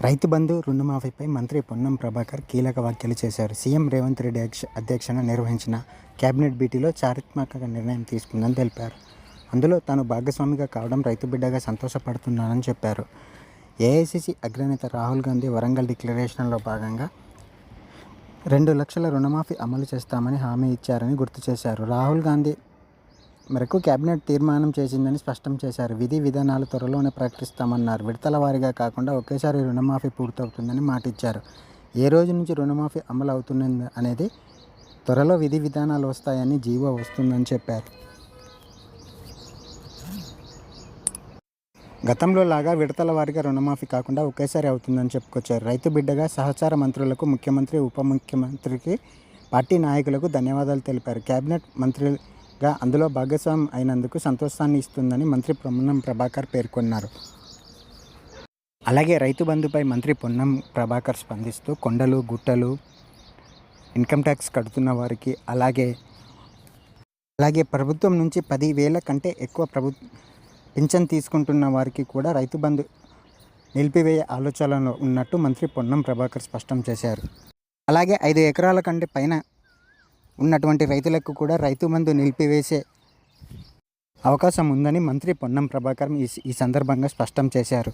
రైతు బంధు రుణమాఫీపై మంత్రి పొన్నం ప్రభాకర్ కీలక వ్యాఖ్యలు చేశారు. సీఎం రేవంత్ రెడ్డి అధ్యక్షతన నిర్వహించిన కేబినెట్ భేటీలో చారిత్రాత్మక నిర్ణయం తీసుకుందని తెలిపారు. అందులో తాను భాగస్వామిగా కావడం రైతు బిడ్డగా సంతోషపడుతున్నానని చెప్పారు. ఏఐసీసీ అగ్రనేత రాహుల్ గాంధీ వరంగల్ డిక్లరేషన్లో భాగంగా 2 లక్షల రుణమాఫీ అమలు చేస్తామని హామీ ఇచ్చారని గుర్తు చేశారు. రాహుల్ గాంధీ మేరకు కేబినెట్ తీర్మానం చేసిందని స్పష్టం చేశారు. విధి విధానాలు త్వరలోనే ప్రకటిస్తామన్నారు. విడతల వారీగా కాకుండా ఒకేసారి రుణమాఫీ పూర్తవుతుందని మాటిచ్చారు. ఏ రోజు నుంచి రుణమాఫీ అమలు అవుతుంది అనేది త్వరలో విధి విధానాలు వస్తాయని జీవో వస్తుందని చెప్పారు. గతంలో లాగా విడతల వారీగా రుణమాఫీ కాకుండా ఒకేసారి అవుతుందని చెప్పుకొచ్చారు. రైతు బిడ్డగా సహచార మంత్రులకు, ముఖ్యమంత్రి, ఉప ముఖ్యమంత్రికి, పార్టీ నాయకులకు ధన్యవాదాలు తెలిపారు. కేబినెట్ మంత్రిగా అందులో భాగస్వామ్యం అయినందుకు సంతోషాన్ని ఇస్తుందని మంత్రి పొన్నం ప్రభాకర్ పేర్కొన్నారు. అలాగే రైతు బంధుపై మంత్రి పొన్నం ప్రభాకర్ స్పందిస్తూ కొండలు, గుట్టలు, ఇన్కమ్ ట్యాక్స్ కడుతున్న వారికి అలాగే ప్రభుత్వం నుంచి 10,000 కంటే ఎక్కువ పింఛన్ తీసుకుంటున్న వారికి కూడా రైతు బంధు నిలిపివేయ ఆలోచనలో ఉన్నట్టు మంత్రి పొన్నం ప్రభాకర్ స్పష్టం చేశారు. అలాగే 5 ఎకరాల కంటే పైన ఉన్నటువంటి రైతులకు కూడా రైతు బంధు నిలిపివేసే అవకాశం ఉందని మంత్రి పొన్నం ప్రభాకర్ ఈ సందర్భంగా స్పష్టం చేశారు.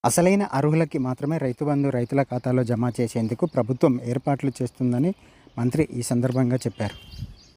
అసలైన అర్హులకి మాత్రమే రైతు బంధు రైతుల ఖాతాలో జమ చేసేందుకు ప్రభుత్వం ఏర్పాట్లు చేస్తుందని మంత్రి ఈ సందర్భంగా చెప్పారు.